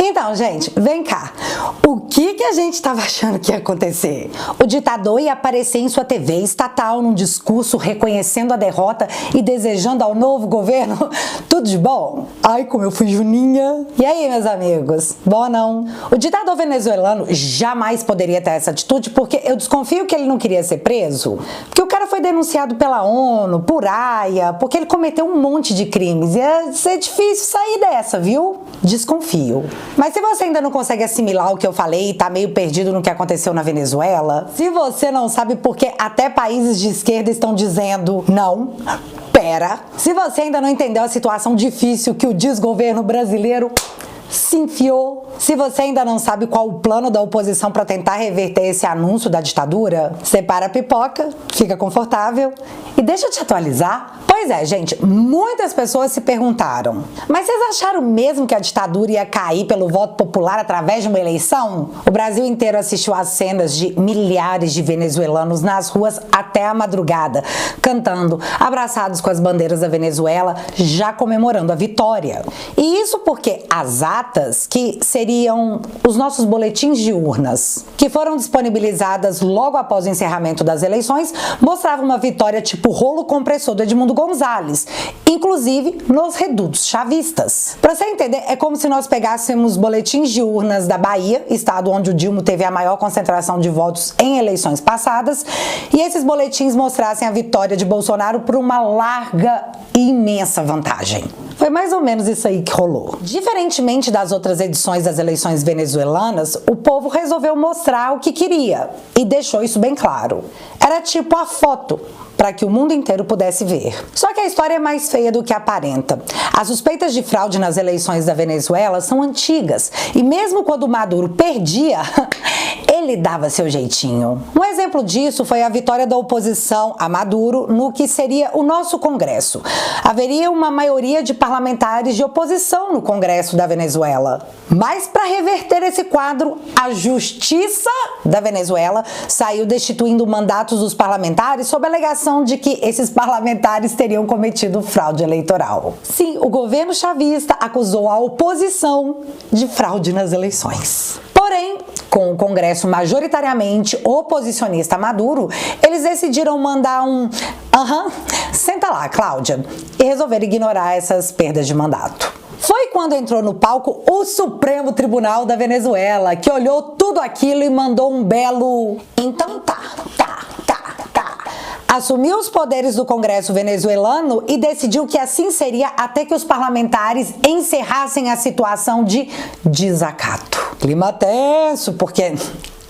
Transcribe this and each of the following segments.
Então, gente, vem cá. O que a gente estava achando que ia acontecer? O ditador ia aparecer em sua TV estatal num discurso reconhecendo a derrota e desejando ao novo governo tudo de bom? Ai, como eu fui juninha. E aí, meus amigos? Bom ou não? O ditador venezuelano jamais poderia ter essa atitude porque eu desconfio que ele não queria ser preso. Porque o cara foi denunciado pela ONU, por AIA, porque ele cometeu um monte de crimes. Ia ser difícil sair dessa, viu? Desconfio. Mas se você ainda não consegue assimilar o que eu falei e tá meio perdido no que aconteceu na Venezuela, se você não sabe porque até países de esquerda estão dizendo não, pera. Se você ainda não entendeu a situação difícil que o desgoverno brasileiro se enfiou, se você ainda não sabe qual o plano da oposição para tentar reverter esse anúncio da ditadura, separa a pipoca, fica confortável e deixa eu te atualizar. Pois é, gente, muitas pessoas se perguntaram, mas vocês acharam mesmo que a ditadura ia cair pelo voto popular através de uma eleição? O Brasil inteiro assistiu às cenas de milhares de venezuelanos nas ruas até a madrugada, cantando, abraçados com as bandeiras da Venezuela, já comemorando a vitória. E isso porque as atas, que seriam os nossos boletins de urnas, que foram disponibilizadas logo após o encerramento das eleições, mostravam uma vitória tipo rolo compressor do Edmundo Gonzalez, inclusive nos redutos chavistas. Para você entender, é como se nós pegássemos boletins de urnas da Bahia, estado onde o Dilma teve a maior concentração de votos em eleições passadas, e esses boletins mostrassem a vitória de Bolsonaro por uma larga e imensa vantagem. Foi mais ou menos isso aí que rolou. Diferentemente das outras edições das eleições venezuelanas, o povo resolveu mostrar o que queria e deixou isso bem claro. Era tipo a foto, para que o mundo inteiro pudesse ver. Só que a história é mais feia do que aparenta. As suspeitas de fraude nas eleições da Venezuela são antigas, e mesmo quando Maduro perdia, ele dava seu jeitinho. Um exemplo disso foi a vitória da oposição a Maduro no que seria o nosso Congresso. Haveria uma maioria de parlamentares de oposição no Congresso da Venezuela. Mas para reverter esse quadro, a Justiça da Venezuela saiu destituindo mandatos dos parlamentares sob a alegação de que esses parlamentares teriam cometido fraude eleitoral. Sim, o governo chavista acusou a oposição de fraude nas eleições. Porém, com o Congresso majoritariamente oposicionista a Maduro, eles decidiram mandar um senta lá, Cláudia, e resolveram ignorar essas perdas de mandato. Foi quando entrou no palco o Supremo Tribunal da Venezuela, que olhou tudo aquilo e mandou um belo então tá. Assumiu os poderes do Congresso venezuelano e decidiu que assim seria até que os parlamentares encerrassem a situação de desacato. Clima tenso, porque,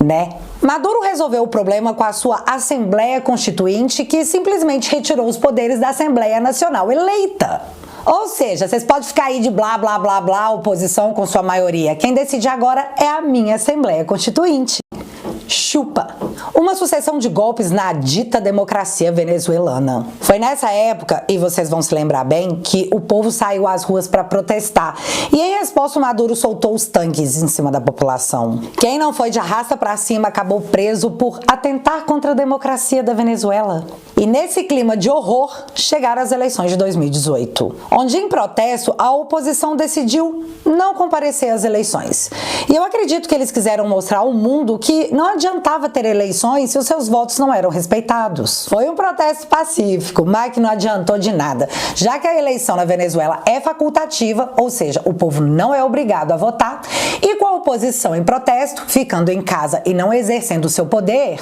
né? Maduro resolveu o problema com a sua Assembleia Constituinte, que simplesmente retirou os poderes da Assembleia Nacional eleita. Ou seja, vocês podem ficar aí de blá, blá, blá, blá, oposição com sua maioria. Quem decide agora é a minha Assembleia Constituinte. Chupa! Uma sucessão de golpes na dita democracia venezuelana. Foi nessa época, e vocês vão se lembrar bem, que o povo saiu às ruas para protestar. E em resposta, o Maduro soltou os tanques em cima da população. Quem não foi de arrasta para cima acabou preso por atentar contra a democracia da Venezuela. E nesse clima de horror, chegaram as eleições de 2018, onde em protesto a oposição decidiu não comparecer às eleições. E eu acredito que eles quiseram mostrar ao mundo que não adiantava ter eleições se os seus votos não eram respeitados. Foi um protesto pacífico, mas que não adiantou de nada, já que a eleição na Venezuela é facultativa, ou seja, o povo não é obrigado a votar, e com a oposição em protesto, ficando em casa e não exercendo o seu poder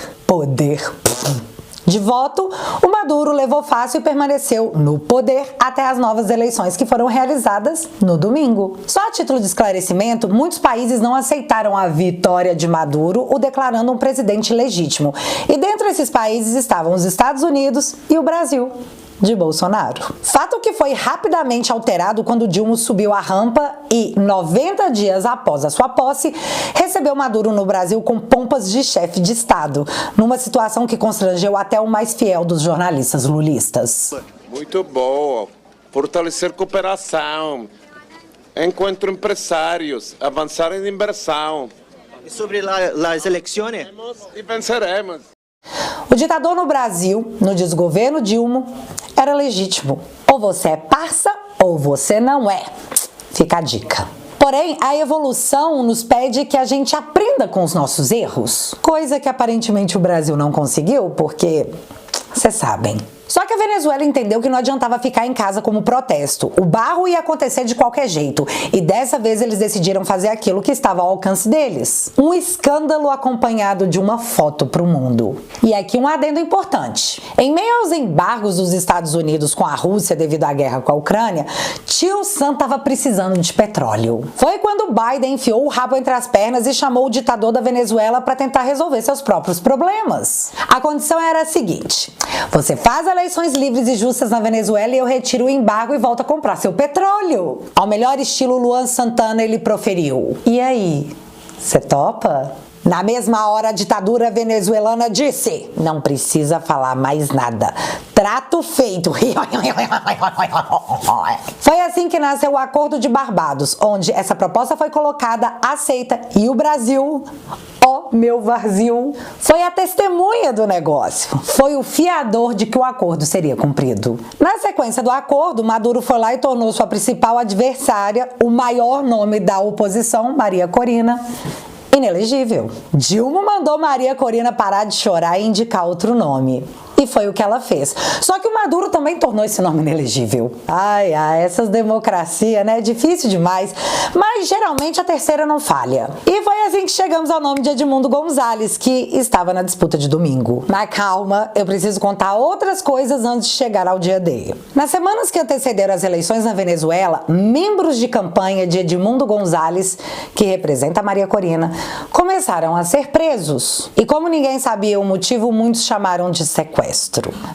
de voto, o Maduro levou fácil e permaneceu no poder até as novas eleições que foram realizadas no domingo. Só a título de esclarecimento, muitos países não aceitaram a vitória de Maduro, o declarando um presidente legítimo. E dentre esses países estavam os Estados Unidos e o Brasil de Bolsonaro. Fato que foi rapidamente alterado quando Dilma subiu a rampa e, 90 dias após a sua posse, recebeu Maduro no Brasil com pompas de chefe de Estado, numa situação que constrangeu até o mais fiel dos jornalistas lulistas. Muito boa. Fortalecer cooperação, encontro empresários, avançar em inversão. E sobre as eleições? E venceremos. O ditador no Brasil, no desgoverno Dilma, era legítimo. Ou você é parça ou você não é. Fica a dica. Porém, a evolução nos pede que a gente aprenda com os nossos erros, coisa que aparentemente o Brasil não conseguiu, porque vocês sabem. Só que a Venezuela entendeu que não adiantava ficar em casa como protesto. O barro ia acontecer de qualquer jeito. E dessa vez eles decidiram fazer aquilo que estava ao alcance deles. Um escândalo acompanhado de uma foto para o mundo. E aqui um adendo importante. Em meio aos embargos dos Estados Unidos com a Rússia devido à guerra com a Ucrânia, Tio Sam estava precisando de petróleo. Foi quando Biden enfiou o rabo entre as pernas e chamou o ditador da Venezuela para tentar resolver seus próprios problemas. A condição era a seguinte: você faz eleições livres e justas na Venezuela e eu retiro o embargo e volto a comprar seu petróleo. Ao melhor estilo Luan Santana, ele proferiu: e aí, você topa? Na mesma hora, a ditadura venezuelana disse: não precisa falar mais nada. Trato feito. Foi assim que nasceu o Acordo de Barbados, onde essa proposta foi colocada, aceita, e o Brasil, ó meu Brasil, foi a testemunha do negócio. Foi o fiador de que o acordo seria cumprido. Na sequência do acordo, Maduro foi lá e tornou sua principal adversária, o maior nome da oposição, Maria Corina, inelegível. Dilma mandou Maria Corina parar de chorar e indicar outro nome. E foi o que ela fez. Só que o Maduro também tornou esse nome inelegível. Ai, essas democracias, né? Difícil demais. Mas geralmente a terceira não falha. E foi assim que chegamos ao nome de Edmundo Gonzalez, que estava na disputa de domingo. Mas calma, eu preciso contar outras coisas antes de chegar ao dia D. Nas semanas que antecederam as eleições na Venezuela, membros de campanha de Edmundo Gonzalez, que representa a Maria Corina, começaram a ser presos. E como ninguém sabia o motivo, muitos chamaram de sequestro.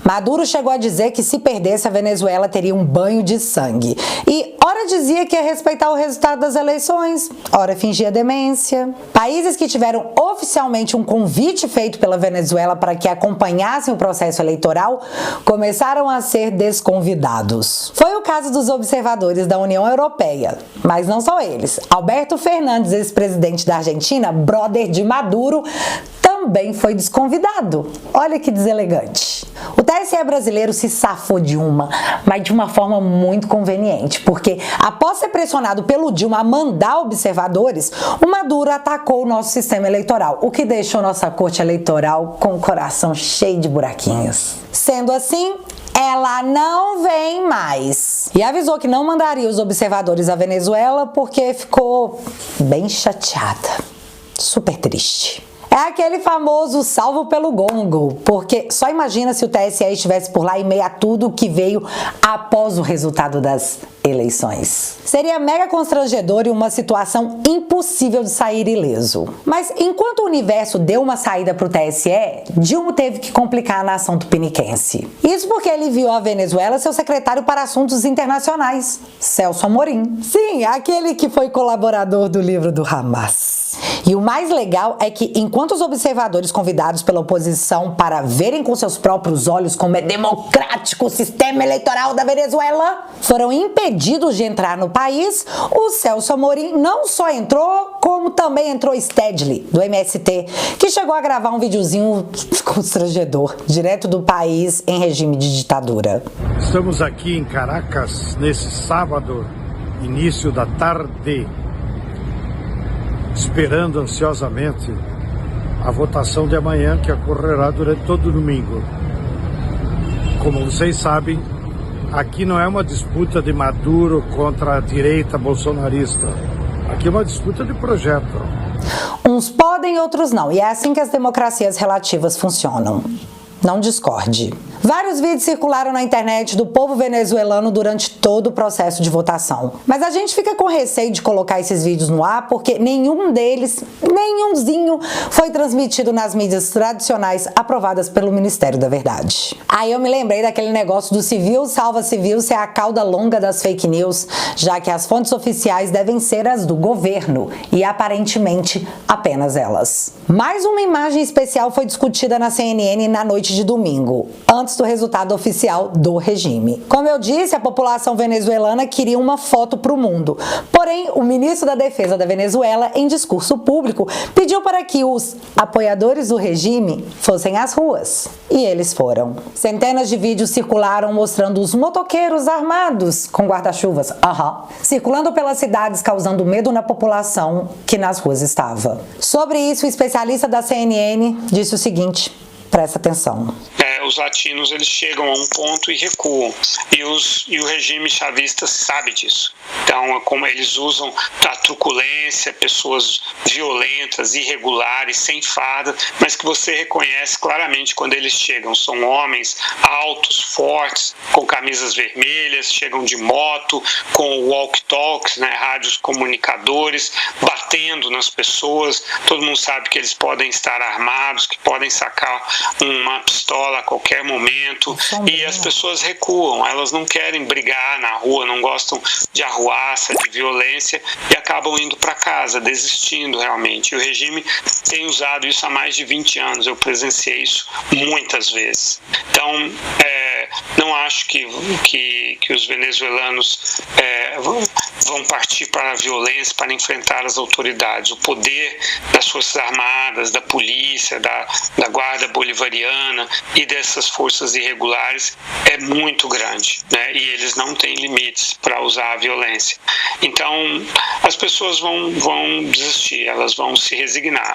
Maduro chegou a dizer que se perdesse a Venezuela teria um banho de sangue. E ora dizia que ia respeitar o resultado das eleições, ora fingia demência. Países que tiveram oficialmente um convite feito pela Venezuela para que acompanhassem o processo eleitoral começaram a ser desconvidados. Foi o caso dos observadores da União Europeia, mas não só eles. Alberto Fernandes, ex-presidente da Argentina, brother de Maduro, também foi desconvidado. Olha que deselegante. O TSE brasileiro se safou de mas de uma forma muito conveniente, porque após ser pressionado pelo Dilma a mandar observadores, o Maduro atacou o nosso sistema eleitoral, o que deixou nossa corte eleitoral com o coração cheio de buraquinhos. Sendo assim, ela não vem mais. E avisou que não mandaria os observadores à Venezuela porque ficou bem chateada. Super triste. É aquele famoso salvo pelo gongo, porque só imagina se o TSE estivesse por lá em meio a tudo que veio após o resultado das eleições. Seria mega constrangedor e uma situação impossível de sair ileso. Mas enquanto o universo deu uma saída para o TSE, Dilma teve que complicar a nação tupiniquense. Isso porque ele enviou à Venezuela seu secretário para assuntos internacionais, Celso Amorim. Sim, aquele que foi colaborador do livro do Hamas. E o mais legal é que, enquanto os observadores convidados pela oposição para verem com seus próprios olhos como é democrático o sistema eleitoral da Venezuela foram impedidos de entrar no país, o Celso Amorim não só entrou, como também entrou Stedley, do MST, que chegou a gravar um videozinho constrangedor, direto do país em regime de ditadura. Estamos aqui em Caracas, nesse sábado, início da tarde, esperando ansiosamente a votação de amanhã, que ocorrerá durante todo o domingo. Como vocês sabem, aqui não é uma disputa de Maduro contra a direita bolsonarista. Aqui é uma disputa de projeto. Uns podem, outros não. E é assim que as democracias relativas funcionam. Não discorde. Vários vídeos circularam na internet do povo venezuelano durante todo o processo de votação. Mas a gente fica com receio de colocar esses vídeos no ar porque nenhum deles, nenhumzinho, foi transmitido nas mídias tradicionais aprovadas pelo Ministério da Verdade. Aí eu me lembrei daquele negócio do civil salva civil ser a cauda longa das fake news, já que as fontes oficiais devem ser as do governo e aparentemente apenas elas. Mais uma imagem especial foi discutida na CNN na noite de domingo, antes antes do resultado oficial do regime. Como eu disse, a população venezuelana queria uma foto para o mundo. Porém, o ministro da Defesa da Venezuela, em discurso público, pediu para que os apoiadores do regime fossem às ruas. E eles foram. Centenas de vídeos circularam mostrando os motoqueiros armados com guarda-chuvas, circulando pelas cidades, causando medo na população que nas ruas estava. Sobre isso, o especialista da CNN disse o seguinte: presta atenção. Os latinos, eles chegam a um ponto e recuam, e o regime chavista sabe disso. Então, como eles usam a truculência, pessoas violentas, irregulares, sem farda, mas que você reconhece claramente quando eles chegam. São homens altos, fortes, com camisas vermelhas, chegam de moto, com walkie-talkies, rádios comunicadores, batendo nas pessoas. Todo mundo sabe que eles podem estar armados, que podem sacar uma pistola a qualquer momento, e as pessoas recuam, elas não querem brigar na rua, não gostam de arruaça, de violência, e acabam indo para casa, desistindo realmente. E o regime tem usado isso há mais de 20 anos, eu presenciei isso muitas vezes. Então, não acho que os venezuelanos vão partir para a violência para enfrentar as autoridades. O poder das Forças Armadas, da polícia, da Guarda Bolivariana e dessas forças irregulares é muito grande, e eles não têm limites para usar a violência. Então, as pessoas vão desistir, elas vão se resignar.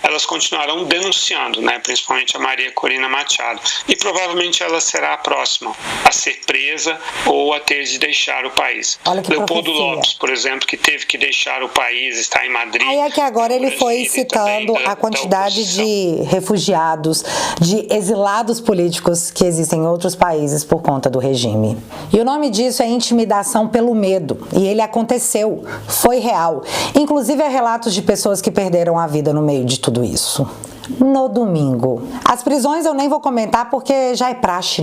Elas continuarão denunciando, principalmente a Maria Corina Machado, e provavelmente ela será a próxima a ser presa ou a ter de deixar o país. Leopoldo Lopes, por exemplo, que teve que deixar o país, está em Madrid. Aí é que agora ele foi citando a quantidade de refugiados, de exilados políticos que existem em outros países por conta do regime. E o nome disso é intimidação pelo medo. E ele aconteceu, foi real. Inclusive há relatos de pessoas que perderam a vida no meio de tudo isso. No domingo. As prisões eu nem vou comentar porque já é praxe,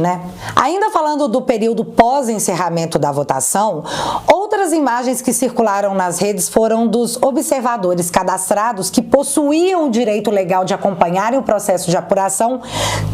Ainda falando do período pós-encerramento da votação, outras imagens que circularam nas redes foram dos observadores cadastrados que possuíam o direito legal de acompanharem o processo de apuração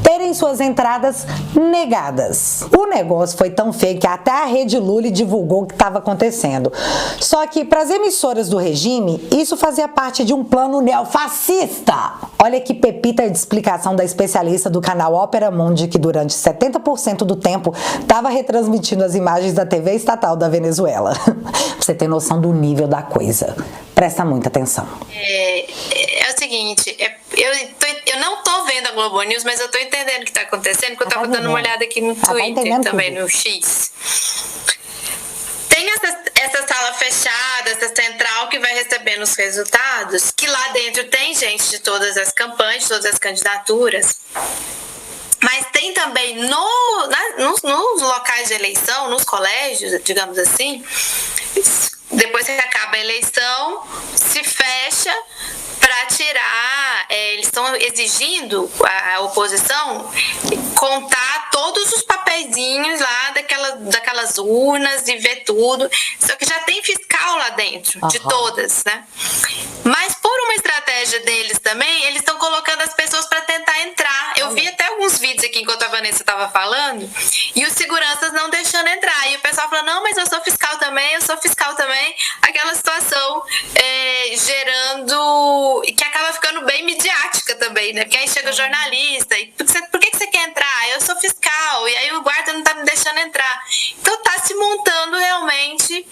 terem suas entradas negadas. O negócio foi tão feio que até a Rede Lully divulgou o que estava acontecendo. Só que para as emissoras do regime, isso fazia parte de um plano neofascista. Olha que pepita de explicação da especialista do canal Ópera Mundi, que durante 70% do tempo estava retransmitindo as imagens da TV estatal da Venezuela. Pra você ter noção do nível da coisa. Presta muita atenção. É o seguinte, eu não tô vendo a Globo News, mas eu tô entendendo o que tá acontecendo, porque eu tava dando uma olhada aqui no Twitter também, no X. Tem essa sala fechada, essa central que vai recebendo os resultados, que lá dentro tem gente de todas as campanhas, de todas as candidaturas, mas tem também nos locais de eleição, nos colégios, digamos assim, depois que acaba a eleição, se fecha para tirar, eles estão exigindo a oposição contar todos os papeizinhos lá daquelas urnas e ver tudo. Só que já tem fiscal lá dentro, de todas, Mas por uma estratégia deles também, eles estão colocando as pessoas para tentar entrar. Eu vi até alguns vídeos aqui enquanto a Vanessa estava falando, e os seguranças não deixando entrar. E o pessoal falando, não, mas eu sou fiscal também. Aquela situação gerando... que acaba ficando bem midiática também, Porque aí chega o jornalista e por que você quer entrar? Eu sou fiscal, e aí o guarda não tá me deixando entrar. Então tá se montando realmente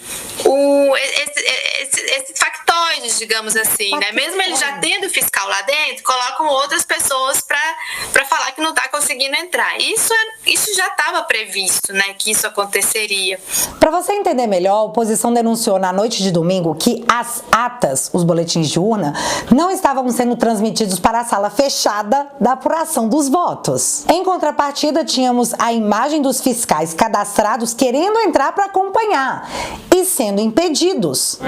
esse factoide, digamos assim, Mesmo eles já tendo fiscal lá dentro, colocam outras pessoas para falar que não tá conseguindo entrar. Isso já estava previsto, que isso aconteceria. Para você entender melhor, a oposição denunciou na noite de domingo que as atas, os boletins de urna, não estavam sendo transmitidos para a sala fechada da apuração dos votos. Em contrapartida, tínhamos a imagem dos fiscais cadastrados querendo entrar para acompanhar e sendo impedidos.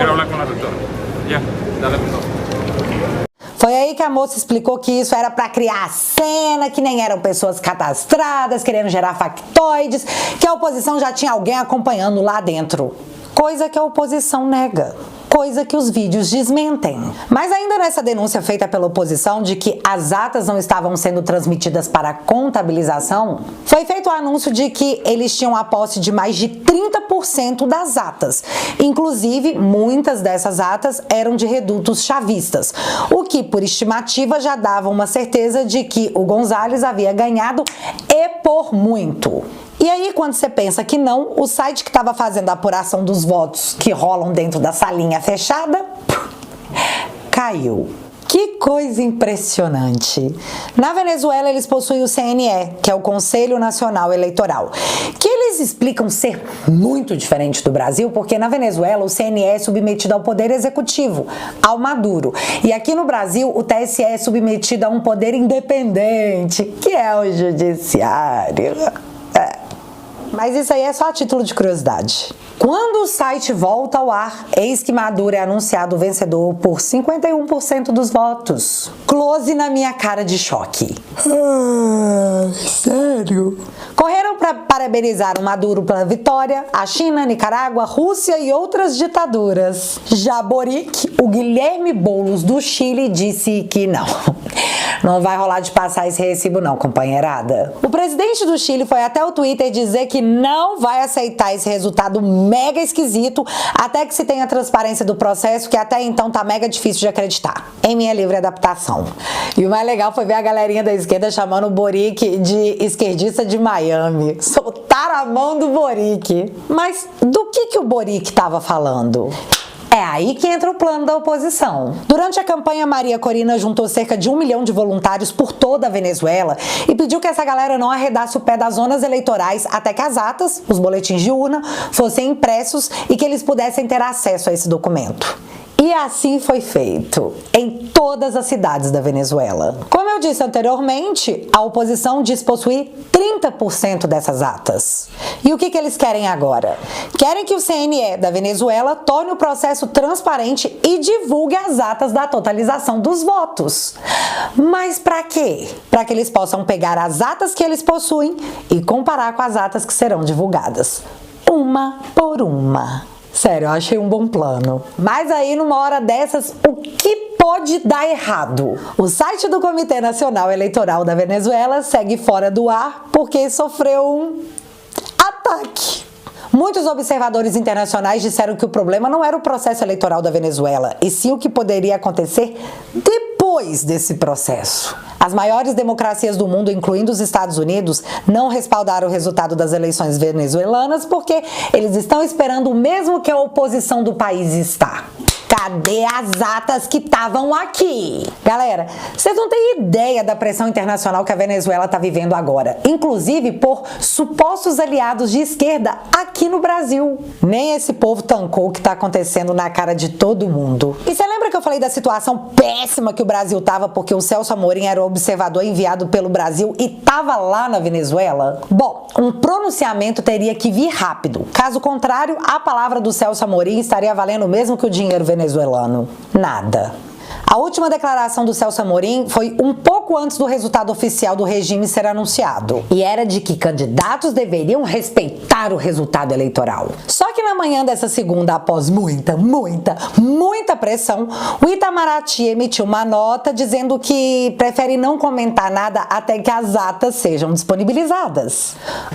Foi aí que a moça explicou que isso era para criar cena, que nem eram pessoas cadastradas, querendo gerar factoides, que a oposição já tinha alguém acompanhando lá dentro. Coisa que a oposição nega. coisa que os vídeos desmentem. Mas ainda nessa denúncia feita pela oposição de que as atas não estavam sendo transmitidas para contabilização, foi feito o anúncio de que eles tinham a posse de mais de 30% das atas. Inclusive, muitas dessas atas eram de redutos chavistas, o que, por estimativa, já dava uma certeza de que o González havia ganhado e por muito. E aí, quando você pensa que não, o site que estava fazendo a apuração dos votos que rolam dentro da salinha fechada, caiu. Que coisa impressionante! Na Venezuela, eles possuem o CNE, que é o Conselho Nacional Eleitoral, que eles explicam ser muito diferente do Brasil, porque na Venezuela o CNE é submetido ao Poder Executivo, ao Maduro. E aqui no Brasil, o TSE é submetido a um poder independente, que é o Judiciário. Mas isso aí é só a título de curiosidade. Quando o site volta ao ar, eis que Maduro é anunciado vencedor por 51% dos votos. Close na minha cara de choque. Sério? Correram para parabenizar o Maduro pela vitória a China, Nicarágua, Rússia e outras ditaduras. Já Boric, o Guilherme Boulos do Chile, disse que não. Não vai rolar de passar esse recibo não, companheirada. O presidente do Chile foi até o Twitter dizer que não vai aceitar esse resultado mega esquisito até que se tenha transparência do processo, que até então tá mega difícil de acreditar. Em minha livre adaptação. E o mais legal foi ver a galerinha da esquerda chamando o Boric de esquerdista de Miami. Soltaram a mão do Boric. Mas do que o Boric tava falando? É aí que entra o plano da oposição. Durante a campanha, Maria Corina juntou cerca de 1 milhão de voluntários por toda a Venezuela e pediu que essa galera não arredasse o pé das zonas eleitorais até que as atas, os boletins de urna, fossem impressos e que eles pudessem ter acesso a esse documento. E assim foi feito, em todas as cidades da Venezuela. Como eu disse anteriormente, a oposição diz possuir 30% dessas atas. E o que eles querem agora? Querem que o CNE da Venezuela torne o processo transparente e divulgue as atas da totalização dos votos. Mas para quê? Para que eles possam pegar as atas que eles possuem e comparar com as atas que serão divulgadas, uma por uma. Sério, eu achei um bom plano. Mas aí, numa hora dessas, o que pode dar errado? O site do Comitê Nacional Eleitoral da Venezuela segue fora do ar porque sofreu um ataque. Muitos observadores internacionais disseram que o problema não era o processo eleitoral da Venezuela, e sim o que poderia acontecer depois desse processo. As maiores democracias do mundo, incluindo os Estados Unidos, não respaldaram o resultado das eleições venezuelanas porque eles estão esperando o mesmo que a oposição do país está. Cadê as atas que estavam aqui? Galera, vocês não têm ideia da pressão internacional que a Venezuela está vivendo agora, inclusive por supostos aliados de esquerda aqui no Brasil. Nem esse povo tancou o que está acontecendo na cara de todo mundo. E você lembra que eu falei da situação péssima que o Brasil estava porque o Celso Amorim era o observador enviado pelo Brasil e estava lá na Venezuela? Bom, um pronunciamento teria que vir rápido. Caso contrário, a palavra do Celso Amorim estaria valendo o mesmo que o dinheiro venezuelano. Nada. A última declaração do Celso Amorim foi um pouco antes do resultado oficial do regime ser anunciado. E era de que candidatos deveriam respeitar o resultado eleitoral. Só que na manhã dessa segunda, após muita pressão, o Itamaraty emitiu uma nota dizendo que prefere não comentar nada até que as atas sejam disponibilizadas.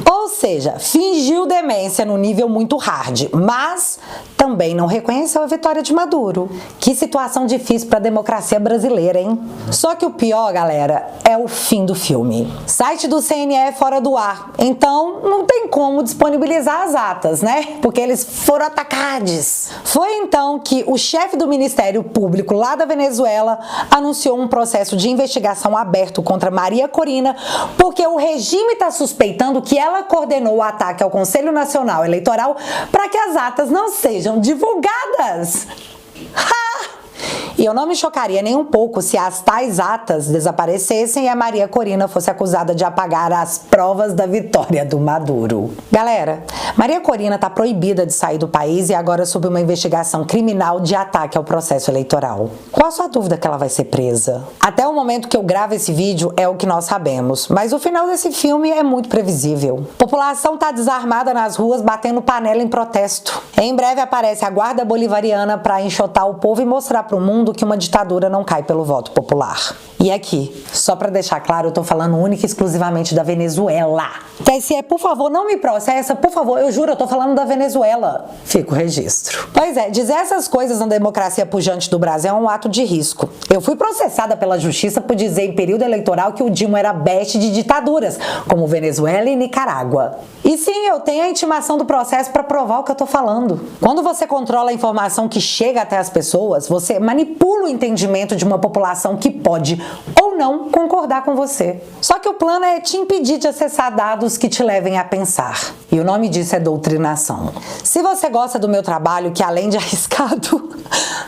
Ou seja, fingiu demência no nível muito hard, mas também não reconheceu a vitória de Maduro. Que situação difícil para a democracia brasileira, hein? Só que o pior, galera, é o fim do filme. Site do CNE é fora do ar, então não tem como disponibilizar as atas, né? Porque eles foram atacados. Foi então que o chefe do Ministério Público lá da Venezuela anunciou um processo de investigação aberto contra Maria Corina, porque o regime está suspeitando que ela coordenou o ataque ao Conselho Nacional Eleitoral para que as atas não sejam divulgadas. Ha! E eu não me chocaria nem um pouco se as tais atas desaparecessem e a Maria Corina fosse acusada de apagar as provas da vitória do Maduro. Galera, Maria Corina está proibida de sair do país e agora sob uma investigação criminal de ataque ao processo eleitoral. Qual a sua dúvida que ela vai ser presa? Até o momento que eu gravo esse vídeo é o que nós sabemos, mas o final desse filme é muito previsível. A população está desarmada nas ruas batendo panela em protesto. Em breve aparece a Guarda Bolivariana para enxotar o povo e mostrar para o mundo que uma ditadura não cai pelo voto popular. E aqui, só para deixar claro, eu tô falando única e exclusivamente da Venezuela. TSE, por favor, não me processa, por favor, eu juro, eu tô falando da Venezuela. Fica o registro. Pois é, dizer essas coisas na democracia pujante do Brasil é um ato de risco. Eu fui processada pela justiça por dizer em período eleitoral que o Dilma era best de ditaduras, como Venezuela e Nicarágua. E sim, eu tenho a intimação do processo para provar o que eu tô falando. Quando você controla a informação que chega até as pessoas, você manipula o entendimento de uma população que pode ou não concordar com você. Só que o plano é te impedir de acessar dados que te levem a pensar. E o nome disso é doutrinação. Se você gosta do meu trabalho, que além de arriscado,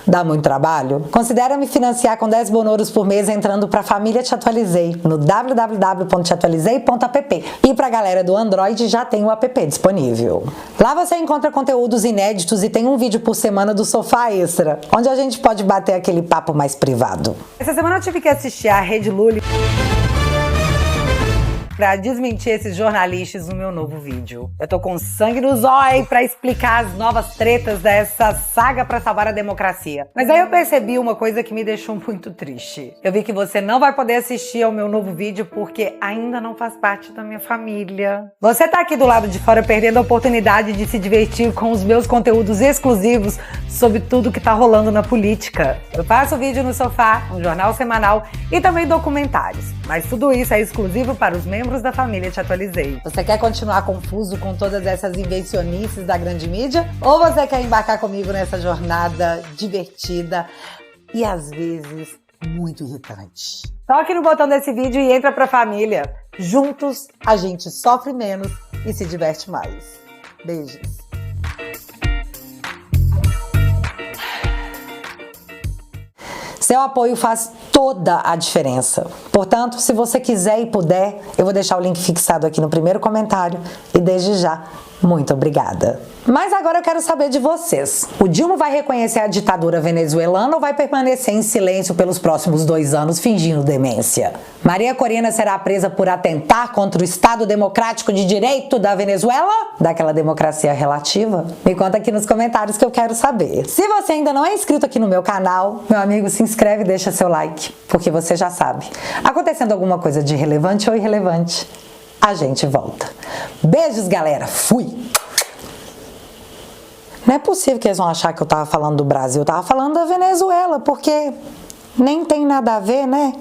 dá muito trabalho, considera me financiar com 10 bonoros por mês entrando para a Família Te Atualizei no www.teatualizei.app. E para a galera do Android já tem o app disponível. Lá você encontra conteúdos inéditos e tem um vídeo por semana do Sofá Extra, onde a gente pode bater aquele papo mais privado. Essa semana eu tive que assistir a Rede Lully pra desmentir esses jornalistas no meu novo vídeo. Eu tô com sangue no zóio pra explicar as novas tretas dessa saga pra salvar a democracia. Mas aí eu percebi uma coisa que me deixou muito triste. Eu vi que você não vai poder assistir ao meu novo vídeo porque ainda não faz parte da minha família. Você tá aqui do lado de fora perdendo a oportunidade de se divertir com os meus conteúdos exclusivos sobre tudo que tá rolando na política. Eu faço vídeo no Sofá, um jornal semanal e também documentários. Mas tudo isso é exclusivo para os membros da família Te Atualizei. Você quer continuar confuso com todas essas invencionices da grande mídia? Ou você quer embarcar comigo nessa jornada divertida e às vezes muito irritante? Toque no botão desse vídeo e entra pra família. Juntos a gente sofre menos e se diverte mais. Beijos. Seu apoio faz toda a diferença. Portanto, se você quiser e puder, eu vou deixar o link fixado aqui no primeiro comentário e desde já, muito obrigada. Mas agora eu quero saber de vocês. O Dilma vai reconhecer a ditadura venezuelana ou vai permanecer em silêncio pelos próximos 2 anos fingindo demência? Maria Corina será presa por atentar contra o Estado Democrático de Direito da Venezuela? Daquela democracia relativa? Me conta aqui nos comentários que eu quero saber. Se você ainda não é inscrito aqui no meu canal, meu amigo, se inscreve e deixa seu like, porque você já sabe. Acontecendo alguma coisa de relevante ou irrelevante, a gente volta. Beijos, galera. Fui! Não é possível que eles vão achar que eu tava falando do Brasil, eu tava falando da Venezuela, porque nem tem nada a ver, né?